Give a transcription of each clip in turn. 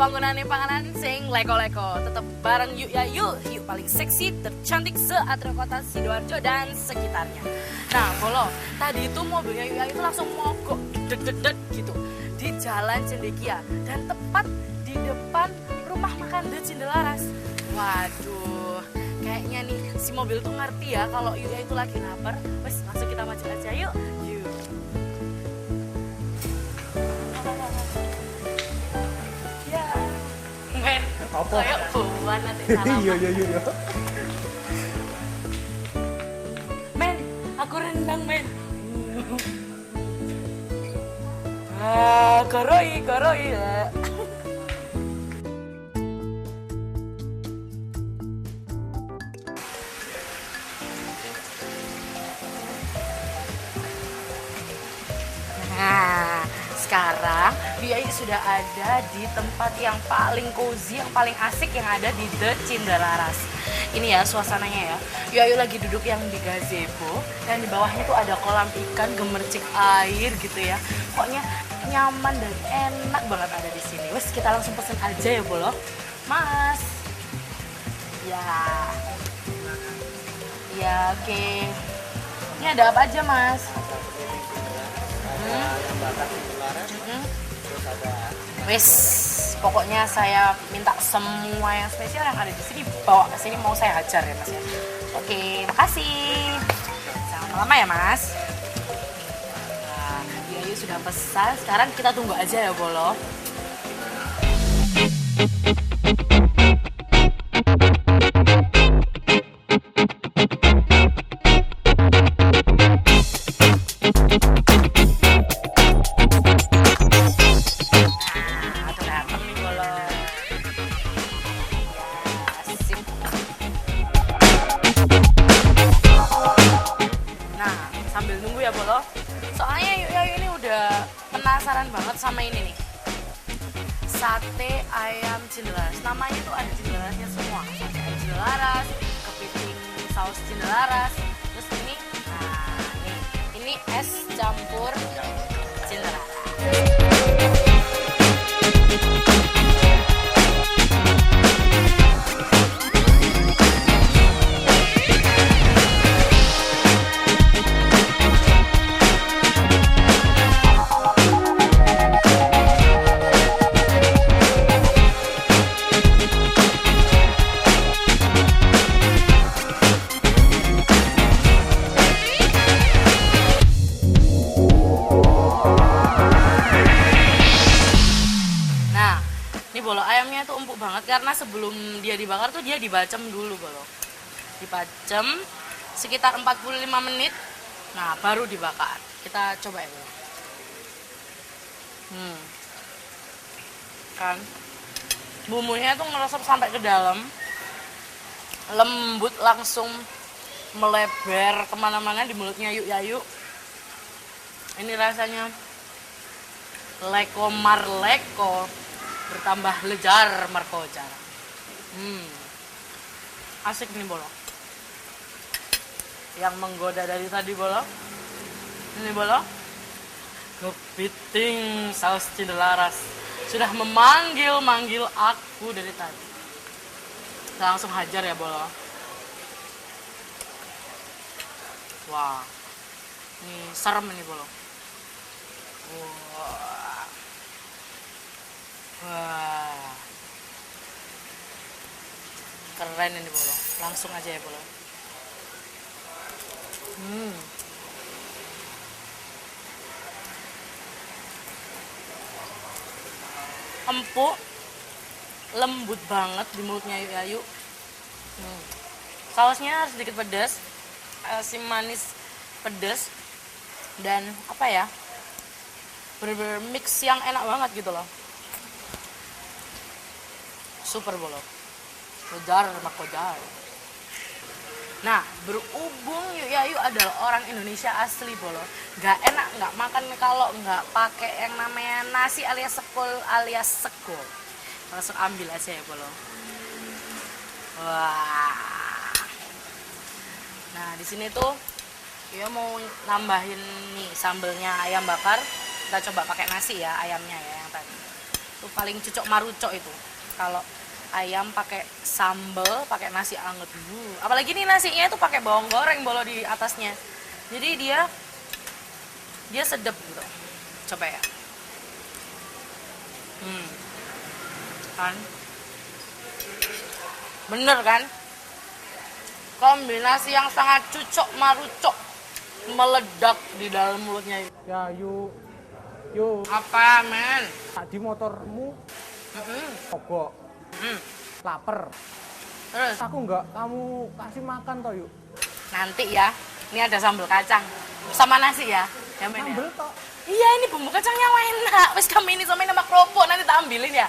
panggunane panganan sing leko-leko. Tetep bareng yuk ya yuk paling seksi, tercantik se-Atrio Kota Sidoarjo dan sekitarnya. Nah, Bolo, tadi itu mobilnya Yuk ya itu langsung mogok deg-deg gitu di Jalan Cendekia dan tepat di depan rumah makan The Cindelaras. Waduh, kayaknya nih si mobil tuh ngerti ya kalau Yuk ya itu lagi lapar. Wes, langsung kita maju aja yuk. Apa? Ayo buan nanti salaman. Iya. Men, aku rendang men. Koroi ya. Nah, sekarang Yuk sudah ada di tempat yang paling cozy, yang paling asik yang ada di The Cindelaras. Ini ya suasananya ya. Yuk lagi duduk yang di gazebo dan di bawahnya tuh ada kolam ikan, gemercik air gitu ya. Pokoknya nyaman dan enak banget ada di sini. Wes kita langsung pesen aja ya Bolo. Mas. Ya oke. Ini ada apa aja Mas? Wes, pokoknya saya minta semua yang spesial yang ada di sini bawa ke sini, mau saya hajar ya Mas ya. Oke, makasih. Jangan lama ya Mas. Nah, Yuk sudah pesan, sekarang kita tunggu aja ya Bolo. Sambil nunggu ya Bolo, soalnya Yuk ini udah penasaran banget sama ini nih, sate ayam Cindelaras. Namanya tuh ada Cindelarasnya semua, sate ayam Cindelaras, kepiting saus Cindelaras, terus ini, nah ini es campur Cindelaras. Bolo, ayamnya tuh empuk banget karena sebelum dia dibakar tuh dia dibacem dulu Bolo. Dibacem sekitar 45 menit. Nah, baru dibakar. Kita coba ya Bolo. Kan bumbunya tuh ngeresep sampai ke dalam. Lembut, langsung melebar kemana-mana di mulutnya Yuk ya Yuk. Ini rasanya leko marleko bertambah lejar markojar. Asik nih Bolo. Yang menggoda dari tadi Bolo. Ini Bolo. Kepiting saus Cindelaras sudah memanggil aku dari tadi. Kita langsung hajar ya Bolo. Wah. Ini serem ini Bolo. Wah, keren ini Bolo. Langsung aja ya Bolo. Empuk, lembut banget di mulutnya Yuk ya Yuk. Sausnya sedikit pedas, asin manis pedas, dan apa ya, bener-bener mix yang enak banget gitu loh. Super Bolo. Lejar makojar. Nah, berhubung Yuk ya Yuk adalah orang Indonesia asli Bolo, nggak enak nggak makan kalau nggak pakai yang namanya nasi alias sekol alias sego. Langsung ambil aja ya Bolo. Wah. Nah, di sini tuh Yuk mau nambahin nih sambelnya ayam bakar. Kita coba pakai nasi ya ayamnya ya yang tadi. Itu paling cucok marucok itu. Kalau ayam pakai sambal, pakai nasi anget. Apalagi nih nasinya itu pakai bawang goreng bolo di atasnya. Jadi dia sedap gitu. Coba ya. Kan? Bener kan? Kombinasi yang sangat cucok marucok meledak di dalam mulutnya. Ya, yuk. Apa, men? Tadi motormu mogok, Hmm. lapar. Terus Aku enggak kamu kasih makan toh, yuk. nanti ya, ini ada sambal kacang sama nasi ya. Ya, men, ya? Sambel toh. Iya, ini bumbu kacangnya enak. Wes kami ini sama nama kerupuk nanti tak ambilin ya.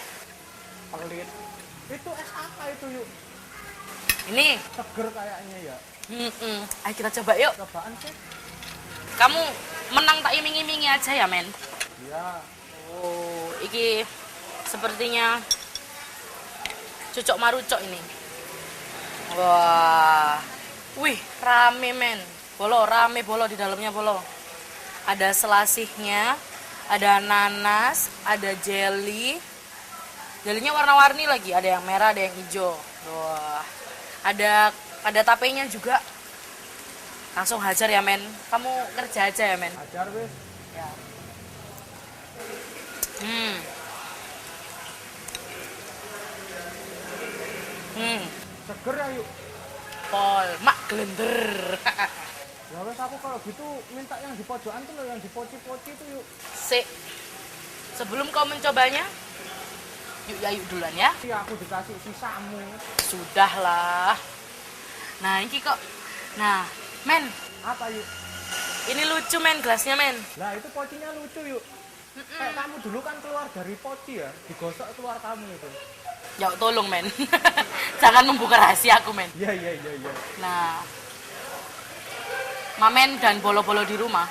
Pelit. Itu es apa itu, yuk? Ini. Seger kayaknya ya. Ayo kita coba yuk. Cobaan sih. Kamu menang tak iming-imingi aja ya, men. Iya. Oh, iki sepertinya cucok marucok ini. Wah. Wih, rame, men. Rame bolo di dalamnya bolo. Ada selasihnya, ada nanas, ada jelly. Jelinya warna-warni lagi, ada yang merah, ada yang hijau. Wah. Ada tapenya juga. Langsung hajar ya, men. Kamu kerja aja ya, men. Ajar wis. Ya. Seger ya, yuk. Pol, mak gelender. Ya wes aku kalau gitu minta yang di pojokan tuh loh, yang di poci-poci itu, yuk. Sik. Sebelum kau mencobanya, yuk ya yuk duluan ya. Iya, aku dikasih sisamu. Sudahlah. Nah, ini kok. Nah, men, Apa, yuk? ini lucu, men, gelasnya, men. Lah itu pocinya lucu, yuk. Kayak kamu dulu kan keluar dari poci ya, digosok keluar kamu itu. Ya, tolong, men. Jangan membuka rahasia aku, men. Iya. Nah, Mamen dan bolo-bolo di rumah,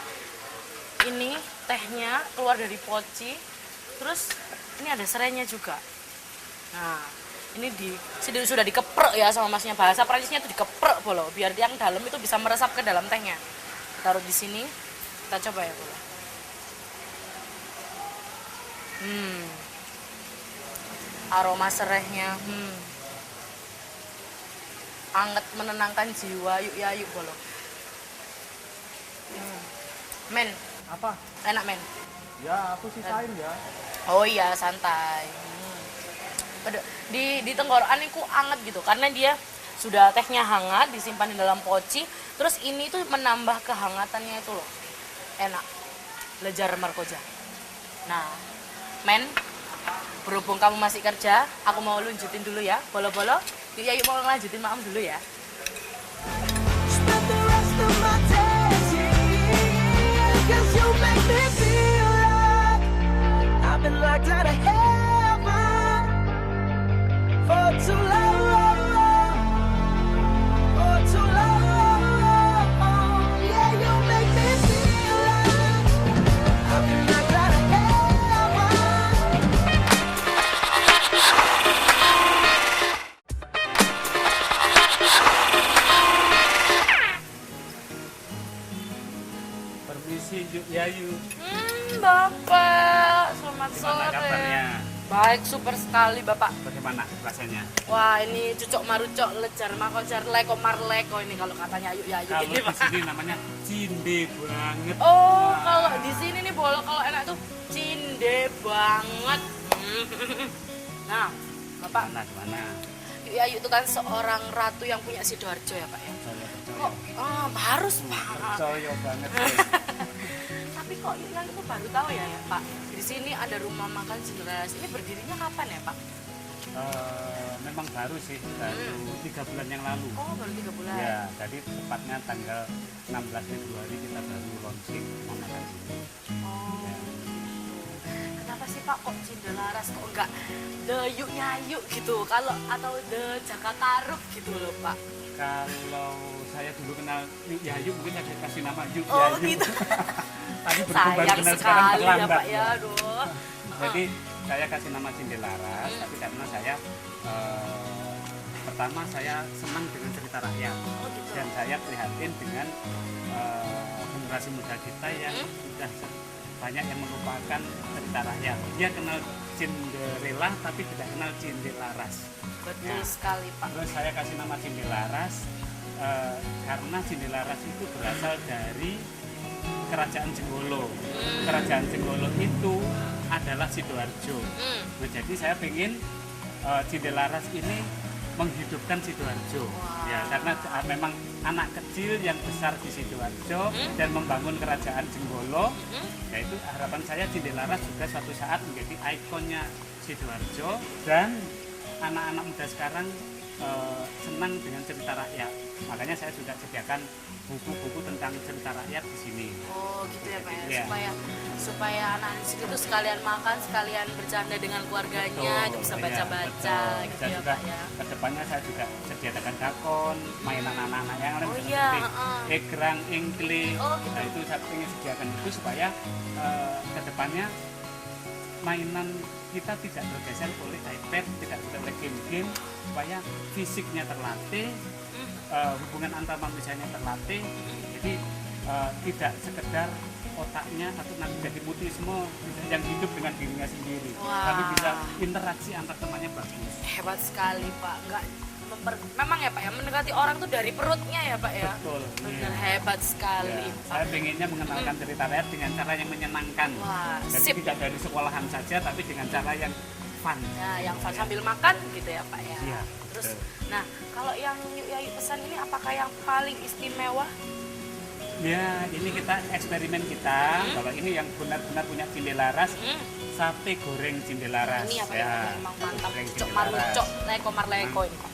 ini tehnya keluar dari poci, terus ini ada serainya juga. Nah, ini sudah dikeprek ya sama masnya, bahasa Prancisnya itu dikeprek bolo, biar yang dalam itu bisa meresap ke dalam tehnya. Taruh di sini, kita coba ya bolo. Aroma serehnya, anget menenangkan jiwa, yuk ya yuk bolo. Men, Apa? enak men. Ya, aku sisain ya. Oh iya, santai. Di tenggorokan itu anget gitu, karena dia sudah tehnya hangat, disimpan di dalam poci. Terus ini tuh menambah kehangatannya itu loh. Enak. Lejar markoja. Nah, men, berhubung kamu masih kerja, aku mau lanjutin dulu ya, bolo-bolo. Yuk, yuk mau lanjutin maam dulu ya. Spend the rest of my days here, 'cause you make me feel like I've been locked out of heaven for too long, for too long. Yeah, you make me feel like I've been locked out of heaven. Permisi, yuk ya, yuk. Bapak, selamat Gimana sore. kabarnya? Baik, super sekali Bapak. Bagaimana rasanya? Wah, ini cucok marucok lejar makojar leko marleko ini kalau katanya ayu ya ayu Kalau ini di Pak. sini namanya cinde banget. Oh, kalau di sini nih bolo kalau enak tuh cinde banget. Nah, Bapak, Gimana? Yuk Ayu itu kan seorang ratu yang punya Sidoarjo ya Pak ya. Kok harus Pak. Percaya banget. Tapi kok Yuk Ayu itu baru tahu ya Pak. Di sini ada rumah makan Cinderelas. Ini berdirinya kapan ya Pak? Memang baru sih, baru 3 bulan yang lalu. Oh, baru 3 bulan. Ya, jadi tepatnya tanggal 16 Februari kita baru launching rumah makan ini. Oh. Kenapa sih Pak kok Cinderelas kok enggak The Yuk Yayu gitu? Kalau atau The Jakarta Ruk gitu loh Pak. Kalau saya dulu kenal Yuk Yayu, mungkin saya kasih nama Yuk Oh, Yayu. gitu. Tapi berkembang Sayang benar sekarang sekali ya terlambat. Pak ya, aduh. Jadi saya kasih nama Cindelaras, tapi karena saya pertama saya senang dengan cerita rakyat Oh, gitu. dan saya prihatin dengan generasi muda kita yang sudah banyak yang melupakan cerita rakyat. Dia kenal Cinderella tapi tidak kenal Cindelaras. Betul Ya. sekali Pak. Terus saya kasih nama Cindelaras karena Cindelaras itu berasal dari Kerajaan Jenggolo. Kerajaan Jenggolo itu adalah Sidoarjo. Nah, jadi saya ingin Cindelaras ini menghidupkan Sidoarjo. Wow. Ya, karena memang anak kecil yang besar di Sidoarjo dan membangun Kerajaan Jenggolo. Yaitu harapan saya Cindelaras juga suatu saat menjadi ikonnya Sidoarjo dan anak-anak muda sekarang senang dengan cerita rakyat. Makanya saya sudah sediakan buku-buku tentang cerita rakyat di sini. Oh gitu ya Pak ya, Iya. supaya anak-anak di situ tuh sekalian makan, sekalian bercanda dengan keluarganya, itu bisa Iya, baca-baca betul. gitu Dan ya juga Pak ya. kedepannya saya juga sediakan dakon, mainan anak-anak yang lain Oh seperti iya, egrang, engkle. Oh, gitu. Nah itu saya ingin sediakan itu supaya kedepannya mainan kita tidak tergeser oleh iPad, tidak oleh game-game, supaya fisiknya terlatih, hubungan antar manusianya terlatih, jadi tidak sekedar otaknya atau nanti jadi mutisme yang hidup dengan dirinya sendiri, Wah. tapi bisa interaksi antar temannya bagus. Hebat sekali Pak, nggak memang ya Pak ya, mendekati orang tuh dari perutnya ya Pak ya. Betul. Bener, Iya. hebat sekali Ya, Pak. saya pengennya mengenalkan cerita rakyat dengan cara yang menyenangkan. Wah, Jadi sip. tidak dari sekolahan saja, tapi dengan cara yang fun. Nah, yang sambil makan gitu ya Pak ya. Iya, Terus, betul. nah kalau yang Yuk Yayu pesan ini apakah yang paling istimewa? Ya, ini kita eksperimen kita. Kalau ini yang benar-benar punya Cindelaras, sate goreng Cindelaras. Ini apa ya, ya? Emang mantap. goreng Cok Cindelaras. marucok, leko marleko ini kok.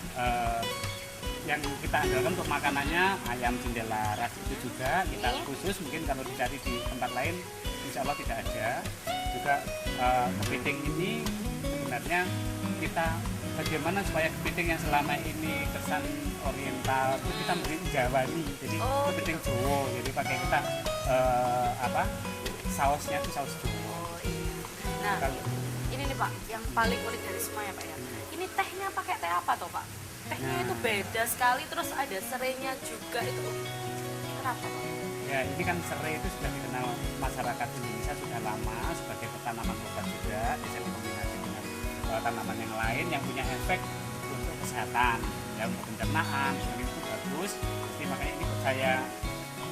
Yang kita andalkan untuk makanannya ayam Cindelaras itu juga kita Ini? khusus, mungkin kalau dicari di tempat lain insya Allah tidak ada. Juga kepiting ini sebenarnya kita bagaimana supaya kepiting yang selama ini kesan oriental itu kita beri Jawani, jadi Oh, kepiting Jawa, jadi pakai kita sausnya itu saus Jawa. Oh iya. Nah, Kalau ini nih Pak, yang paling unik dari semua ya Pak ya. Ini tehnya pakai teh apa toh Pak? Tehnya Nah. itu beda sekali, terus ada serainya juga itu. Kenapa Pak? ya ini kan serai itu sudah dikenal masyarakat Indonesia sudah lama sebagai tanaman obat juga, bisa dikombinasi dengan tanaman yang lain yang punya efek untuk kesehatan, ya untuk pencernaan, jadi itu bagus. Jadi makanya ini saya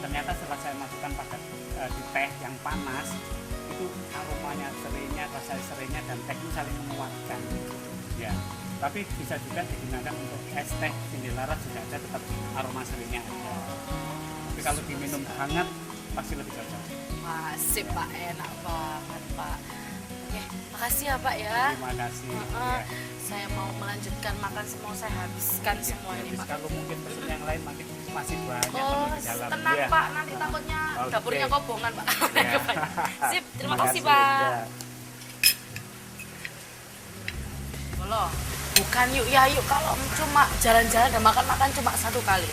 ternyata setelah saya masukkan pada di teh yang panas itu aromanya serainya, rasa serainya dan teh itu saling menguatkan. Ya, tapi bisa juga digunakan untuk es teh Cindelaras juga ada, tetap aroma serainya ada. Tapi kalau diminum hangat pasti lebih cocok. Wah, sip Pak, enak banget Pak. Oke, makasih ya Pak ya. Terima kasih. Heeh. Ya. Saya mau melanjutkan makan semua, saya habiskan Ya, semua ini habis Pak. kalau mungkin pesen yang lain makin masih banyak Oh, menu di dalam. tenang Ya. Pak, nanti takutnya Oke. dapurnya kobongan Pak. Ya. Sip, terima Terima kasih Pak. Ya. Loh, bukan Yuk Yayu kalau cuma jalan-jalan dan makan-makan cuma satu kali.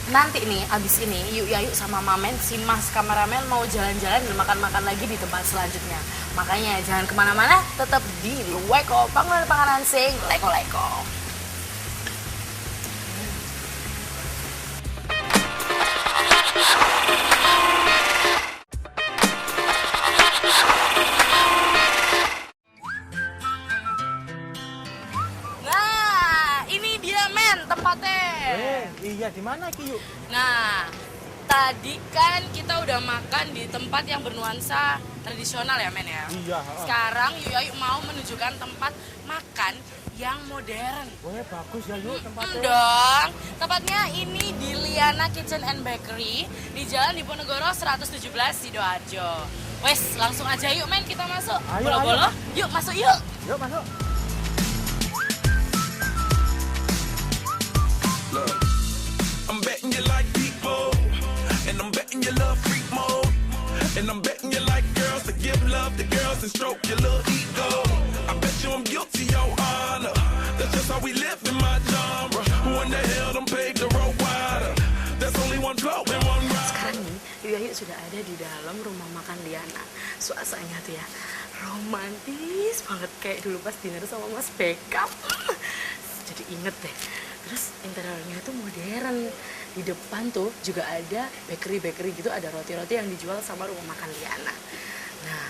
Nanti nih, abis ini Yuk Yayu sama Mamen, si Mas kameramen mau jalan-jalan dan makan-makan lagi di tempat selanjutnya. Makanya jangan kemana-mana, tetap di Luweko, Bangunan Panganan Sing, Leko-Leko. Nah, ini dia men tempatnya. Iya di mana Ki yuk? Nah, tadi kan kita udah makan di tempat yang bernuansa tradisional ya men ya. Iya. heeh. Sekarang Yuk Yayu mau menunjukkan tempat makan yang modern. Weh bagus ya yuk tempatnya. Dong, tempatnya ini di Liana Kitchen and Bakery di Jalan Diponegoro 117 Sidoarjo. Wes, langsung aja yuk men kita masuk. Ayo, Bolo-bolo, yuk masuk yuk. Yuk masuk. Look, I'm betting you like people, and I'm betting you love freak mode, and I'm betting you like girls to give love to girls and stroke your little ego. I bet you I'm guilty, your honor. That's just how we live in my genre. Who in the hell done paved the road wider? There's only one flow and one ride. Sekarang nih, Yuk Yayu sudah ada di dalam rumah makan Liana. Suasananya tuh ya romantis banget kayak dulu pas dinner sama Mas Beckham. Jadi inget deh. Terus interiornya itu modern. Di depan tuh juga ada bakery gitu, ada roti-roti yang dijual sama rumah makan Liana. Nah,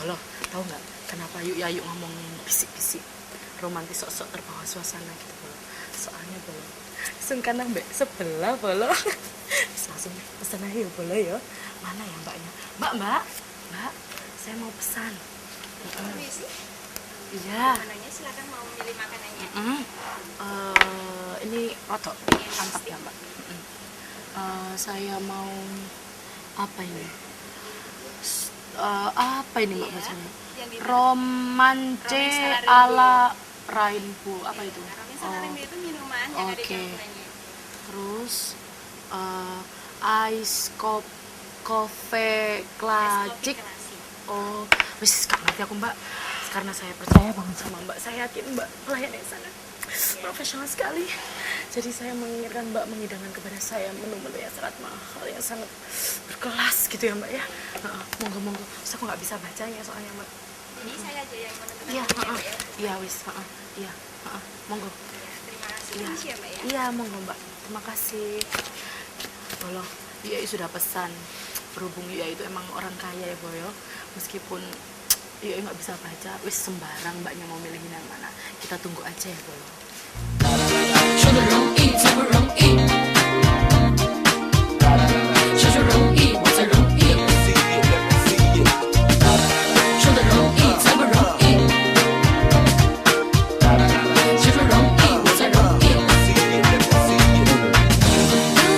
loh, Tahu nggak kenapa Yuk Yayu ngomongin bisik-bisik romantis sok-sok terbawa suasana gitu bolo. Soalnya bolo sungkan mbak sebelah bolo. Langsung pesan aja ya bolo ya. Mana ya mbaknya? Mbak, saya mau pesan. Permisi, Iya. makanannya silakan mau milih makanannya. Ini roto mantap ya mbak. Saya mau apa ini? Apa ini mbak bacanya? Yang di Romance Romain Salario. ala Rainbow apa itu? Ramen Salario itu minuman yang ada di Oke. campurannya. Terus ice coffee klasik. Klasik. Oh, wis gak ngerti aku mbak. Karena saya percaya banget sama mbak. Saya yakin mbak pelayan yang sangat profesional sekali. Jadi saya menginginkan mbak menghidangkan kepada saya menu-menu yang sangat mahal, yang sangat berkelas gitu ya mbak ya. Monggo. Terus aku nggak bisa bacanya soalnya mbak. Ini saya aja yang menentukan Iya, menunya, Mbak, ya. iya wis, iya, monggo. Terima kasih. Iya. Permisi ya, Mbak ya. Iya, monggo mbak. Terima kasih. Tolong, Yuk sudah pesan. Berhubung Yuk itu emang orang kaya ya Boyo. Meskipun Yuk nggak bisa baca, wis sembarang mbaknya mau milihin yang mana. Kita tunggu aja ya Boyo. 说的容易才不容易，说就容易我才容易，说的容易才不容易，说就容易我才容易。都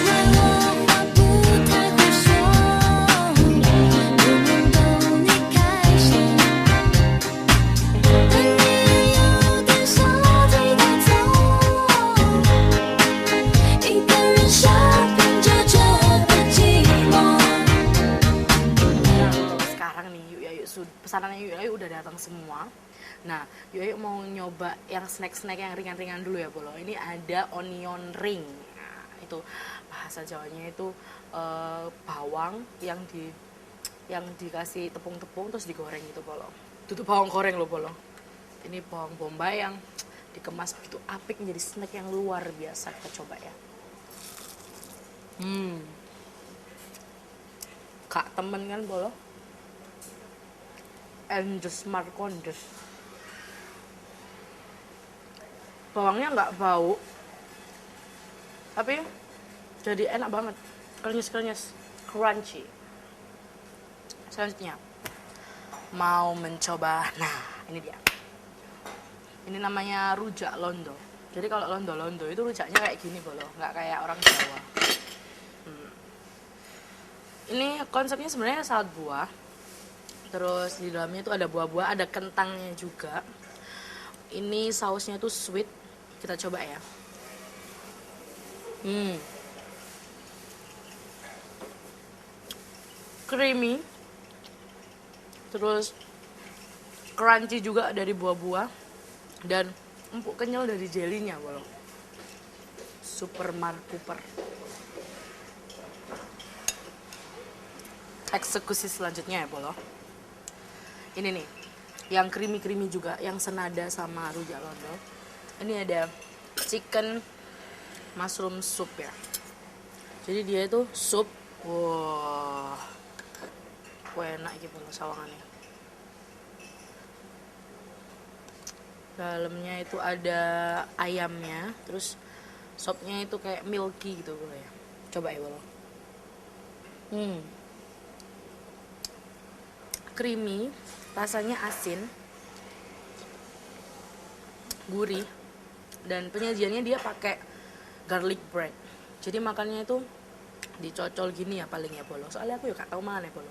怪我话不太会说，不能逗你开心。但你有点小题大做，一个人 shopping 着这的寂寞。 Sekarang nih pesanannya Yuk Yayu udah datang semua. Nah, Yuk Yayu mau nyoba yang snack-snack yang ringan-ringan dulu ya Bolo. Ini ada onion ring. Nah, itu bahasa Jawanya itu bawang yang dikasih tepung-tepung terus digoreng gitu Bolo. Itu bawang goreng loh Bolo. Ini bawang bombay yang dikemas begitu apik menjadi snack yang luar biasa. Kita coba ya. Kak temen kan Bolo. Endes Marcondes. Bawangnya nggak bau, tapi jadi enak banget, krenyes-krenyes, crunchy. Selanjutnya mau mencoba, nah ini dia. Ini namanya rujak londo. Jadi kalau londo-londo itu rujaknya kayak gini Bolo, nggak kayak orang Jawa. Ini konsepnya sebenarnya salad buah. Terus di dalamnya itu ada buah-buah, ada kentangnya juga. Ini sausnya itu sweet. Kita coba ya. Creamy. Terus crunchy juga dari buah-buah. Dan empuk kenyal dari jelinya, Bolo. Super markuper. Eksekusi selanjutnya ya, Bolo. Ini nih, yang creamy juga, yang senada sama rujak londo. Ini ada chicken mushroom soup ya. Jadi dia itu sup, wah, enak gitu loh sawangannya. Dalamnya itu ada ayamnya, terus sopnya itu kayak milky gitu Bolo ya. Coba ya Bolo. Creamy, rasanya asin, gurih, dan penyajiannya dia pakai garlic bread. Jadi makannya itu dicocol gini ya paling ya Bolo. Soalnya aku ya gak tau mana ya Bolo.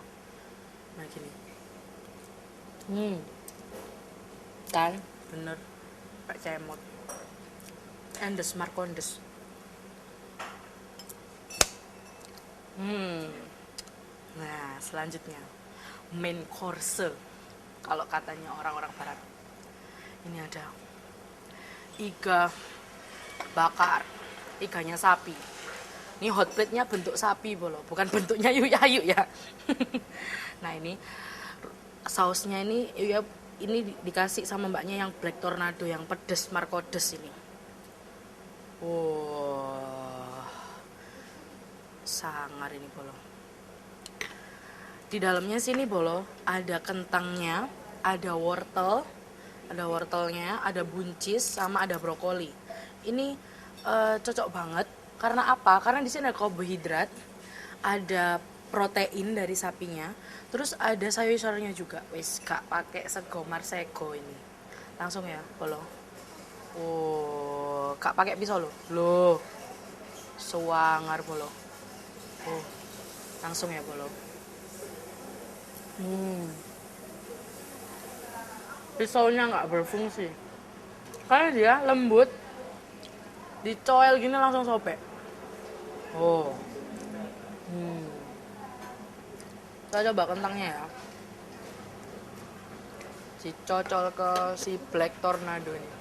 Nah gini. Kan bener Pak Cemot. Endes Marcondes. Nah selanjutnya main course kalau katanya orang-orang barat. Ini ada iga bakar, iganya sapi. Ini hot plate-nya bentuk sapi Bolo, bukan bentuknya Yuk Yayu ya. Nah ini sausnya ini ini dikasih sama mbaknya yang black tornado, yang pedes Marcondes ini. Wah, sangar ini Bolo. Di dalamnya sini Bolo ada kentangnya, ada wortel, ada wortelnya, ada buncis, sama ada brokoli. Ini cocok banget. Karena apa? Karena di sini ada karbohidrat, ada protein dari sapinya, terus ada sayur-sayurnya juga. Wis gak pakai sego marsego ini. Langsung ya, Bolo. Oh, gak pakai pisau loh. Loh. Sewangar Bolo. Oh. Langsung ya, Bolo. Pisaunya nggak berfungsi karena dia lembut, dicoel gini langsung sobek. Oh, kita coba kentangnya ya, dicocol ke si Black Tornado ini.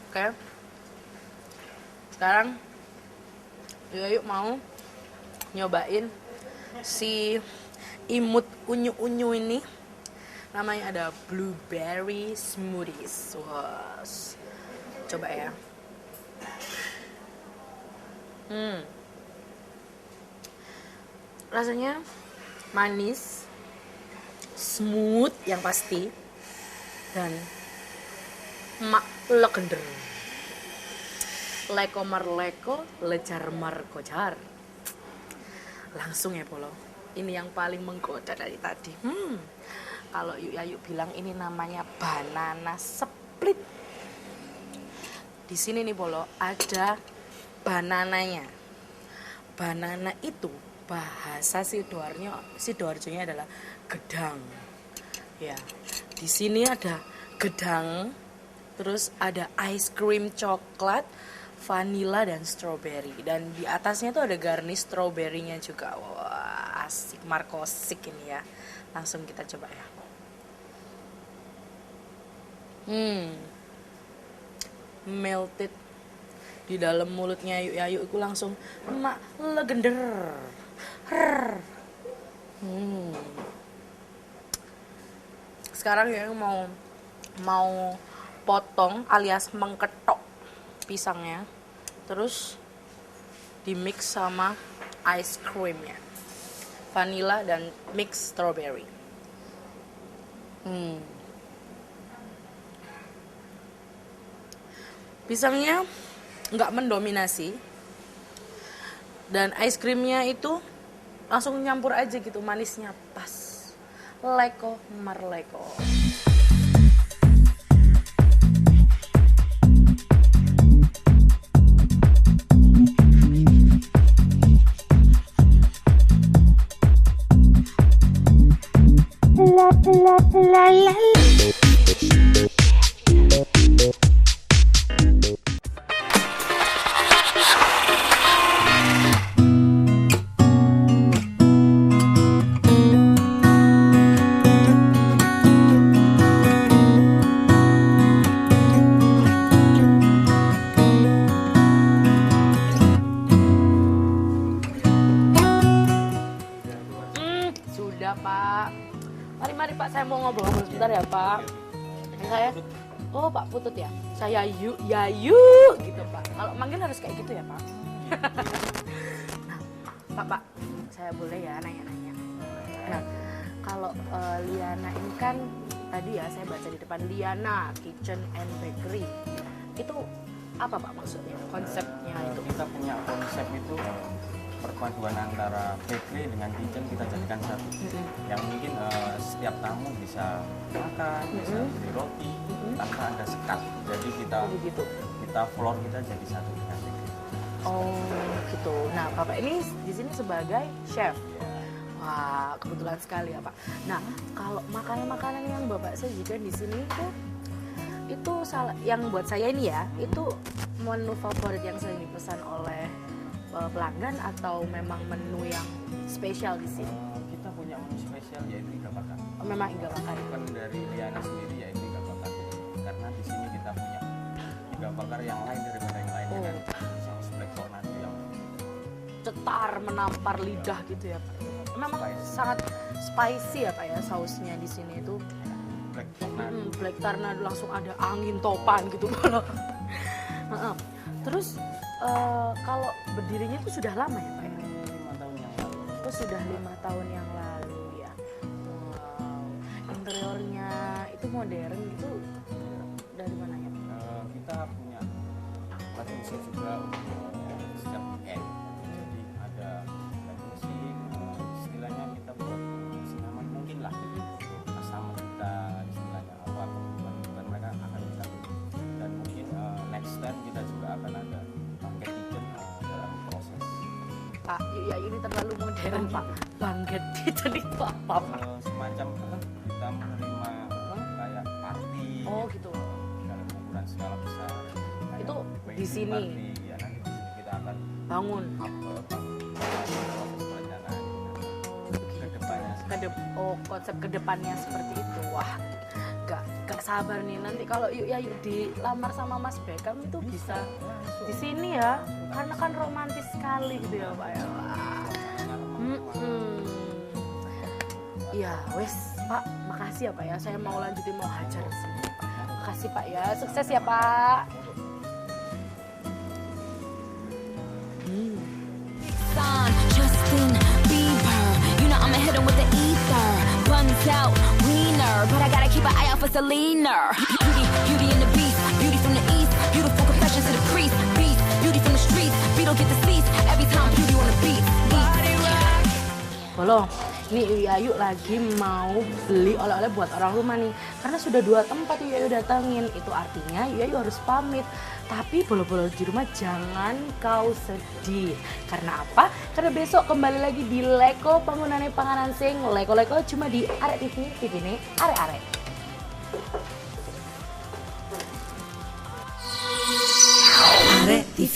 Oke. Sekarang yuk mau nyobain si imut unyu-unyu ini. Namanya ada blueberry smoothies. Wah, coba ya. Rasanya manis, smooth yang pasti, dan legender. Leko marleko, lejar markojar. Langsung ya Polo. Ini yang paling menggoda dari tadi. Kalau Yuk Yayu bilang ini namanya banana split. Di sini nih Polo ada banananya. Banana itu bahasa Sidoarjonya adalah gedang. Ya. Di sini ada gedang, terus ada ice cream coklat, vanilla dan strawberry, dan di atasnya tuh ada garnish strawberry-nya juga. Wah, asik, markosik ini ya. Langsung kita coba ya. Melted di dalam mulutnya Yuk Yayu itu langsung legender. Sekarang ya mau potong alias mengketok pisangnya, terus di mix sama ice creamnya, vanilla dan mix strawberry. Pisangnya nggak mendominasi, dan ice creamnya itu langsung nyampur aja gitu, manisnya pas. Leko marleko. Sudah Pak. Mari Pak, saya mau ngobrol sebentar ya Pak. Saya, oh Pak Putut ya. Saya Yuk Yayu gitu Pak. Kalau manggil harus kayak gitu ya Pak. Nah, Pak, saya boleh ya nanya-nanya. Nah, kalau Liana ini kan tadi ya saya baca di depan Liana Kitchen and Bakery. Itu apa Pak maksudnya? Konsepnya itu? Kita punya konsep itu perpaduan antara bakery dengan kitchen kita jadikan satu. Yang mungkin setiap tamu bisa makan, bisa beli roti tanpa ada sekat. Jadi kita floor kita jadi satu dengan bakery. Oh gitu. Nah Bapak ini di sini sebagai chef. Wah kebetulan sekali ya Pak. Nah kalau makanan-makanan yang Bapak sajikan di sini itu yang buat saya ini ya, itu menu favorit yang sering dipesan oleh pelanggan atau memang menu yang spesial di sini? Kita punya menu spesial yaitu iga bakar. Oh, memang iga bakar. Bukan dari Liana sendiri yaitu iga bakar. Karena di sini kita punya iga bakar yang lain daripada yang lainnya kan. Saus Black Tornado yang cetar menampar lidah gitu ya Pak. Memang sangat spicy ya Pak ya sausnya di sini itu. Black Tornado. Black Tornado langsung ada angin topan gitu. Terus kalau berdirinya itu sudah lama ya Pak ya? 5 tahun yang lalu. Oh sudah 5 tahun yang lalu ya. Wow. Interiornya itu modern gitu dari mana ya? Kita punya alat musik juga untuk setiap weekend. Jadi ada alat musik, istilahnya kita buat senyaman mungkin lah untuk customer kita, istilahnya apa kebutuhan mereka akan kita beli. Dan mungkin next time kita juga akan ada paket kitchen dalam proses. Pak, ya ini terlalu modern Pak. Bangget kitchen itu apa Pak? Semacam kita menerima kayak party Oh gitu. dalam ukuran skala besar. Kayak Itu wedding di sini? party, ya nanti di sini kita akan Bangun. proses perencanaan ke depannya. Konsep kedepannya seperti itu. Wah, gak sabar nih nanti kalau yuk dilamar sama Mas Beckham itu bisa di sini ya, karena kan romantis sekali gitu ya Pak ya. Wah. Iya, wes Pak, makasih ya Pak ya. Saya mau lanjutin mau hajar sini. Makasih Pak ya, sukses ya Pak. Son, Justin Bieber. You know I'ma hit him with the ether. Runs out, wiener. But I gotta keep an eye out for Selena. Beauty and the beast. Beauty from the east. Beautiful confessions to the priest. Beast, beauty from the streets. Beat don't get deceased. Every time beauty on the beat. Bolong, ini Ayu lagi mau beli oleh-oleh buat orang rumah nih. Karena sudah 2 tempat Ayu datangin. Itu artinya Ayu harus pamit. Tapi bolo-bolo di rumah jangan kau sedih. Karena apa? Karena besok kembali lagi di Leko Panggunane Panganan Sing. Leko-leko cuma di Arek TV. TV ini Arek-arek. Arek TV.